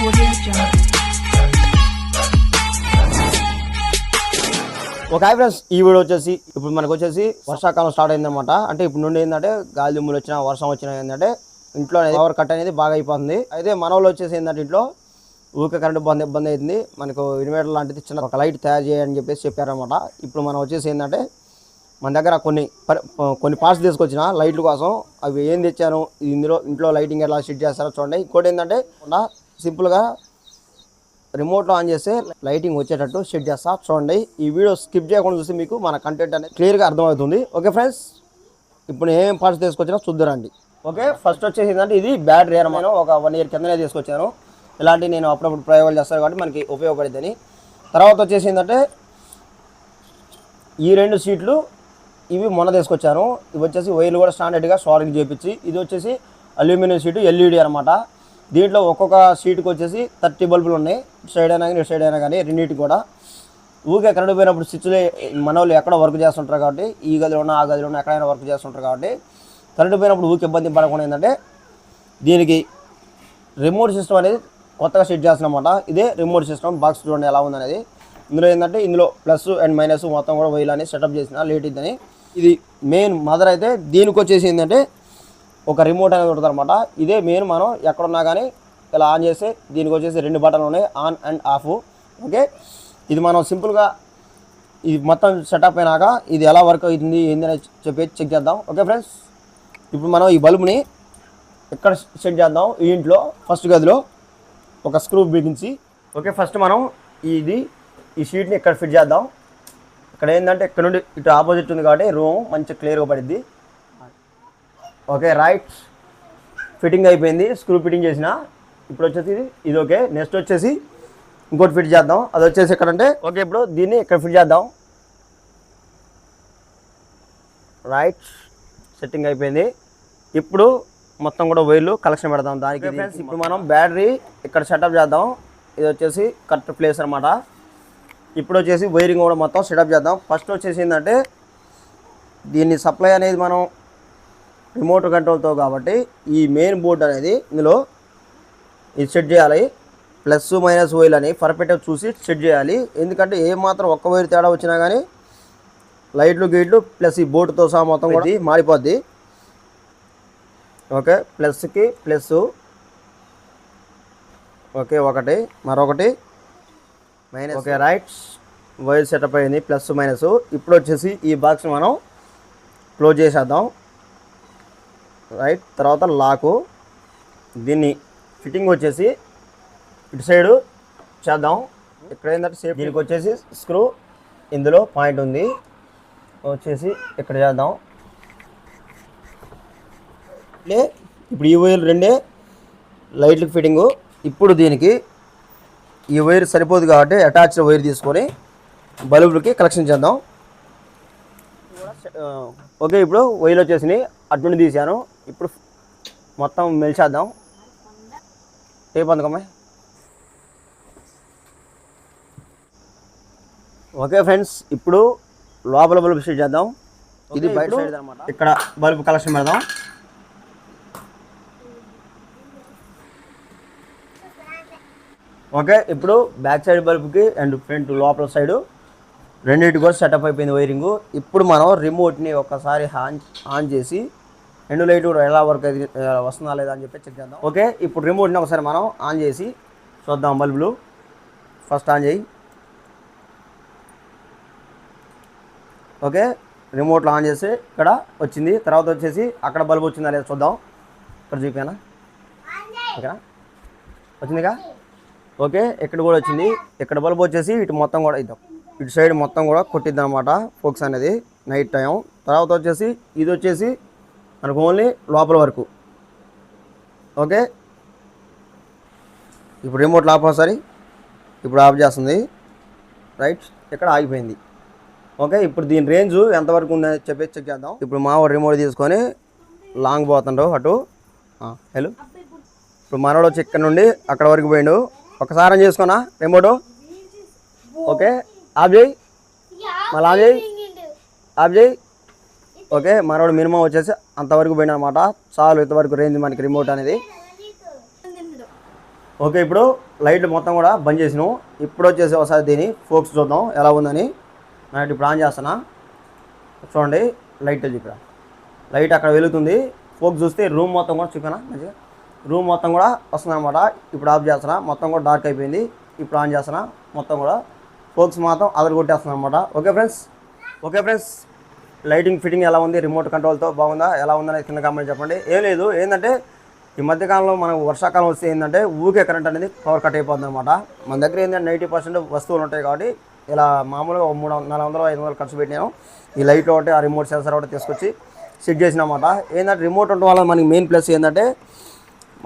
Okay friends, ఈ video వచ్చేసి ఇప్పుడు మనకు వచ్చేసి వర్షాకాలం స్టార్ట్ అయిందన్నమాట. అంటే ఇప్పుడు నుండి ఏంటంటే గాలి దుమ్ములు వచ్చినా వర్షం వచ్చినా ఏంటంటే ఇంట్లో పవర్ కట్ అనేది బాగా అయిపోతుంది. అయితే మన వాళ్ళు వచ్చేసి ఏంటంటే ఇంట్లో ఊరికే కరెంట్ ఇబ్బంది అవుతుంది. మనకు ఇన్వర్టర్ లాంటిది చిన్న ఒక లైట్ తయారు చేయని చెప్పేసి చెప్పారనమాట. ఇప్పుడు మనం వచ్చేసి ఏంటంటే మన దగ్గర కొన్ని పార్ట్స్ తీసుకొచ్చిన లైట్ల కోసం. అవి ఏం తెచ్చాను, ఇంట్లో లైటింగ్ ఎలా సెట్ చేస్తారో చూడండి. ఇంకోటి ఏంటంటే సింపుల్గా రిమోట్లో ఆన్ చేస్తే లైటింగ్ వచ్చేటట్టు సెట్ చేస్తా చూడండి. ఈ వీడియో స్కిప్ చేయకుండా చూస్తే మీకు మన కంటెంట్ అనేది క్లియర్గా అర్థమవుతుంది. ఓకే ఫ్రెండ్స్, ఇప్పుడు ఏం పార్ట్స్ తీసుకొచ్చినా చూద్దురండి. ఓకే, ఫస్ట్ వచ్చేసి ఏంటంటే ఇది బ్యాటరీ అనమాట. ఒక 1 year కిందనే తీసుకొచ్చాను. ఇలాంటి నేను అప్పుడప్పుడు ప్రయోగాలు చేస్తాను కాబట్టి మనకి ఉపయోగపడుతుందని. తర్వాత వచ్చేసి ఏంటంటే ఈ 2 సీట్లు ఇవి మొన్న తీసుకొచ్చాను. ఇవి వచ్చేసి వైర్లు కూడా స్టాండర్డ్గా షార్ట్కి చేపించి, ఇది వచ్చేసి అల్యూమినియం షీటు ఎల్ఈడి అనమాట. దీంట్లో ఒక్కొక్క సీటుకి వచ్చేసి 30 బల్బులు ఉన్నాయి. ఇటు సైడ్ అయినా కానీ ఇటు సైడ్ అయినా కానీ రెండింటికి కూడా. ఊరికే కరెంట్ పోయినప్పుడు స్విచ్లు మన వాళ్ళు ఎక్కడ వర్క్ చేస్తుంటారు కాబట్టి, ఈ గదిలో ఉన్న ఆ గదిలో ఉన్న ఎక్కడైనా వర్క్ చేస్తుంటారు కాబట్టి కరెంట్ పోయినప్పుడు ఊరికి ఇబ్బంది పడకుండా ఏంటంటే దీనికి రిమోట్ సిస్టమ్ అనేది కొత్తగా సెట్ చేస్తున్నమాట. ఇదే రిమోట్ సిస్టమ్ బాక్స్ చూడండి ఎలా ఉందనేది. ఇందులో ఏంటంటే ఇందులో ప్లస్ అండ్ మైనస్ మొత్తం కూడా వైర్లు అనేది సెటప్ చేసిన లేట్ ఇద్దని. ఇది మెయిన్ మదర్. అయితే దీనికి వచ్చేసి ఏంటంటే ఒక రిమోట్ అనేది ఉంటుంది అనమాట. ఇదే మెయిన్. మనం ఎక్కడున్నా కానీ ఇలా ఆన్ చేస్తే దీనికి వచ్చేసి 2 బటన్లు ఉన్నాయి, ఆన్ అండ్ ఆఫ్. ఓకే, ఇది మనం సింపుల్గా ఇది మొత్తం సెటప్ అయినాక ఇది ఎలా వర్క్ అవుతుంది ఏంది అని చెప్పేసి చెక్ చేద్దాం. ఓకే ఫ్రెండ్స్, ఇప్పుడు మనం ఈ బల్బుని ఎక్కడ సెట్ చేద్దాం. ఈ ఇంట్లో ఫస్ట్ గదిలో ఒక స్క్రూ బిగించి. ఓకే, ఫస్ట్ మనం ఈ షీట్ని ఇక్కడ ఫిట్ చేద్దాం. ఇక్కడ ఏంటంటే ఇక్కడ నుండి ఇటు ఆపోజిట్ ఉంది కాబట్టి రూమ్ మంచి క్లియర్గా పడుద్ది. ఓకే, రైట్, ఫిట్టింగ్ అయిపోయింది. స్క్రూ ఫిట్టింగ్ చేసిన. ఇప్పుడు వచ్చేసి ఇది ఓకే. నెక్స్ట్ వచ్చేసి ఇంకోటి ఫిట్ చేద్దాం. అది వచ్చేసి ఎక్కడంటే ఓకే, ఇప్పుడు దీన్ని ఇక్కడ ఫిట్ చేద్దాం. రైట్, సెట్టింగ్ అయిపోయింది. ఇప్పుడు మొత్తం కూడా వైర్లు కలెక్షన్ పెడదాం దానికి. ఫ్రెండ్స్, ఇప్పుడు మనం బ్యాటరీ ఇక్కడ సెటప్ చేద్దాం. ఇది వచ్చేసి కరెక్ట్ ప్లేస్ అనమాట. ఇప్పుడు వచ్చేసి వైరింగ్ కూడా మొత్తం సెటప్ చేద్దాం. ఫస్ట్ వచ్చేసి ఏంటంటే దీన్ని సప్లై అనేది మనం రిమోట్ కంట్రోల్తో కాబట్టి ఈ మెయిన్ బోర్డు అనేది ఇందులో ఇది సెట్ చేయాలి. ప్లస్ మైనస్ వైర్లు అని పర్ఫెక్ట్గా చూసి సెట్ చేయాలి. ఎందుకంటే ఏమాత్రం ఒక్క వైర్ తేడా వచ్చినా కానీ లైట్లు గేట్లు ప్లస్ ఈ బోర్డుతో సహా మొత్తం కూడా మారిపోద్ది. Okay, ప్లస్కి plus. ఓకే, ఒకటి మరొకటి minus. Okay, right, wire setup అయింది ప్లస్ మైనస్. ఇప్పుడు వచ్చేసి ఈ బాక్స్ మనం క్లోజ్ చేసేద్దాం. రైట్, తర్వాత లాకు. దీన్ని ఫిట్టింగ్ వచ్చేసి ఇటు సైడు చేద్దాం. ఇక్కడ ఏంటంటే సేఫ్. దీనికి వచ్చేసి స్క్రూ ఇందులో పాయింట్ ఉంది, వచ్చేసి ఇక్కడ చేద్దాం. ఇప్పుడు ఈ వైర్ 2 లైట్లకు ఫిట్టింగు. ఇప్పుడు దీనికి ఈ వైర్ సరిపోదు కాబట్టి అటాచ్డ్ వైర్ తీసుకొని బల్బులకి కలెక్షన్ చేద్దాం. ఓకే, ఇప్పుడు వైర్లు వచ్చేసినాయి. అటు నుండి తీసాను. ఇప్పుడు మొత్తం మెలిచేద్దాం. టేప్ అందుకమ్మాయి. ఓకే ఫ్రెండ్స్, ఇప్పుడు లోపల బల్బు సెట్ చేద్దాం. ఇది బయట సైడ్ అనమాట. ఇక్కడ బల్బు కలెక్షన్ పెడదాం. ఓకే, ఇప్పుడు బ్యాక్ సైడ్ బల్బుకి అండ్ ఫ్రంట్ లోపల సైడు రెండింటి కూడా సెటప్ అయిపోయింది వైరింగు. ఇప్పుడు మనం రిమోట్ని ఒకసారి ఆన్ చేసి 2 లైట్ కూడా ఎలా వర్క్ అయితే వస్తుందా లేదా అని చెప్పి చెక్ చేద్దాం. ఓకే, ఇప్పుడు రిమోట్ని ఒకసారి మనం ఆన్ చేసి చూద్దాం. బల్బులు ఫస్ట్ ఆన్ చేయి. ఓకే, రిమోట్లో ఆన్ చేసి ఇక్కడ వచ్చింది. తర్వాత వచ్చేసి అక్కడ బల్బు వచ్చిందా లేదా చూద్దాం. ఇక్కడ చూపానా, ఇక్కడ వచ్చిందిగా. ఓకే, ఇక్కడ కూడా వచ్చింది. ఇక్కడ బల్బు వచ్చేసి ఇటు మొత్తం కూడా ఇద్దాం. ఇటు సైడ్ మొత్తం కూడా కొట్టిద్దాం అనమాట ఫోక్స్ అనేది నైట్ టైం. తర్వాత వచ్చేసి ఇది వచ్చేసి మనకు ఓన్లీ లోపల వరకు. ఓకే, ఇప్పుడు రిమోట్లో ఆఫ్ ఒకసారి. ఇప్పుడు ఆఫ్ చేస్తుంది. రైట్, ఇక్కడ ఆగిపోయింది. ఓకే, ఇప్పుడు దీని రేంజ్ ఎంతవరకు ఉందని చెప్పి చెక్ చేద్దాం. ఇప్పుడు మా రిమోట్ తీసుకొని లాంగ్ పోతుండవు అటు. హలో, ఇప్పుడు మనోడు వచ్చి ఇక్కడ నుండి అక్కడ వరకు పోయిండు. ఒకసారి ఆన్ చేసుకున్నా రిమోటు. ఓకే, ఆఫ్ చేయి, మళ్ళీ ఆన్ చేయి, ఆఫ్ చేయి. ఓకే, మనోడు మినిమం వచ్చేసి అంతవరకు పోయినా అనమాట. చాలు, ఇంతవరకు రేంజ్ మనకి రిమోట్ అనేది. ఓకే, ఇప్పుడు లైట్లు మొత్తం కూడా బంద్ చేసినాం. ఇప్పుడు వచ్చేసి ఒకసారి దీని ఫోక్స్ చూద్దాం ఎలా ఉందని. నేను ఇప్పుడు ఆన్ చేస్తున్నా, చూడండి లైట్ ఇక్కడ లైట్ అక్కడ వెలుగుతుంది. ఫోక్స్ చూస్తే రూమ్ మొత్తం కూడా చూపినా మంచిగా, రూమ్ మొత్తం కూడా వస్తుంది అనమాట. ఇప్పుడు ఆఫ్ చేస్తున్నా, మొత్తం కూడా డార్క్ అయిపోయింది. ఇప్పుడు ఆన్ చేస్తున్నా, మొత్తం కూడా ఫోక్స్ మాత్రం అదర్ కొట్టేస్తున్నాను అనమాట. ఓకే ఫ్రెండ్స్, లైటింగ్ ఫిట్టింగ్ ఎలా ఉంది, రిమోట్ కంట్రోల్తో బాగుందా, ఎలా ఉందని కింద కామెంట్ చెప్పండి. ఏం లేదు, ఏంటంటే ఈ మధ్యకాలంలో మనకు వర్షాకాలం వస్తే ఏంటంటే ఊరికే కరెంట్ అనేది పవర్ కట్ అయిపోతుంది అనమాట. మన దగ్గర ఏంటంటే 90% వస్తువులు ఉంటాయి కాబట్టి ఇలా మామూలుగా 300-400-500 ఖర్చు పెట్టినాను. ఈ లైట్ ఒకటి, ఆ రిమోట్ సెన్సర్ ఒకటి తీసుకొచ్చి సెట్ చేసినమాట. ఏంటంటే రిమోట్ ఉండడం వల్ల మనకి మెయిన్ ప్లస్ ఏంటంటే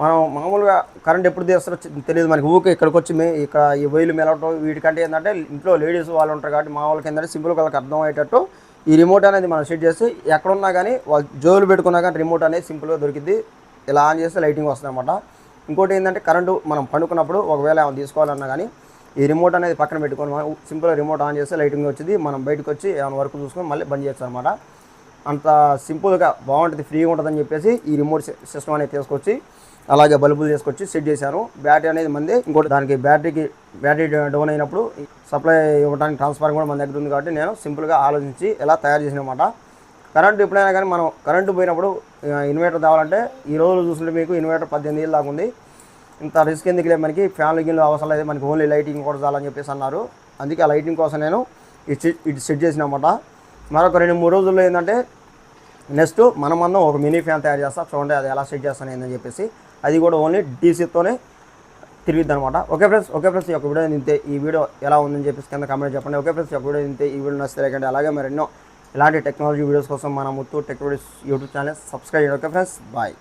మనం మామూలుగా కరెంట్ ఎప్పుడు తీస్తారో తెలియదు మనకి. ఊరికే ఇక్కడికి వచ్చి ఇక్కడ ఈ వైర్లు మెలవటం వీటికంటే ఏంటంటే ఇంట్లో లేడీస్ వాళ్ళు ఉంటారు కాబట్టి మా వాళ్ళకి ఏంటంటే సింపుల్గా వాళ్ళకి అర్థం అయ్యేటట్టు ఈ రిమోట్ అనేది మనం సెట్ చేసి ఎక్కడున్నా కానీ వాళ్ళు జోలు పెట్టుకున్నా కానీ రిమోట్ అనేది సింపుల్గా దొరికిద్ది. ఇలా ఆన్ చేస్తే లైటింగ్ వస్తుంది అనమాట. ఇంకోటి ఏంటంటే కరెంటు మనం పండుకున్నప్పుడు ఒకవేళ ఏమైనా తీసుకోవాలన్నా కానీ ఈ రిమోట్ అనేది పక్కన పెట్టుకొని మనం సింపుల్గా రిమోట్ ఆన్ చేస్తే లైటింగ్ వచ్చింది. మనం బయటకు వచ్చి ఏమైనా వర్క్ చూసుకొని మళ్ళీ బంద్ చేయొచ్చు అనమాట. అంత సింపుల్గా బాగుంటుంది, ఫ్రీగా ఉంటుందని చెప్పేసి ఈ రిమోట్ సిస్టమ్ అనేది తీసుకొచ్చి అలాగే బల్బులు తీసుకొచ్చి సెట్ చేశాను. బ్యాటరీ అనేది మంది, ఇంకోటి దానికి బ్యాటరీ డౌన్ అయినప్పుడు సప్లై ఇవ్వడానికి ట్రాన్స్ఫర్ కూడా మన దగ్గర ఉంది కాబట్టి నేను సింపుల్గా ఆలోచించి ఇలా తయారు చేసినమాట. కరెంటు ఎప్పుడైనా కానీ మనం కరెంటు పోయినప్పుడు ఇన్వర్టర్ తేవాలంటే ఈ రోజు చూస్తుంటే మీకు ఇన్వర్టర్ 18 ఏళ్ళు దాకా ఉంది. ఇంత రిస్క్ ఎందుకు లేదు, మనకి ఫ్యాన్లు గిన్లు అవసరం లేదు, మనకి ఓన్లీ లైటింగ్ కూడా చాలని చెప్పేసి అన్నారు. అందుకే ఆ లైటింగ్ కోసం నేను ఇది సెట్ చేసినమాట. మరొక 2-3 రోజుల్లో ఏంటంటే నెక్స్ట్ మనం ఒక మినీ ఫ్యాన్ తయారు చేస్తాం. చూడండి అది ఎలా సెట్ చేస్తాను ఏందని చెప్పేసి. అది కూడా ఓన్లీ డీసీతోనే తిరిగిద్ది అనమాట. ఓకే ఫ్రెండ్స్, ఈ యొక్క వీడియో ఇంతే. ఈ వీడియో ఎలా ఉందని చెప్పేసి కింద కామెంట్ చెప్పండి. ఓకే ఫ్రెండ్స్, ఈ యొక్క వీడియో ఇంతే. ఈ వీడియో నచ్చితే లేకండి అలాగే మరి ఎన్నో ఇలాంటి టెక్నాలజీ వీడియోస్ కోసం మన Muthoot tech videos YouTube channel subscribe చేయండి. Okay friends, bye.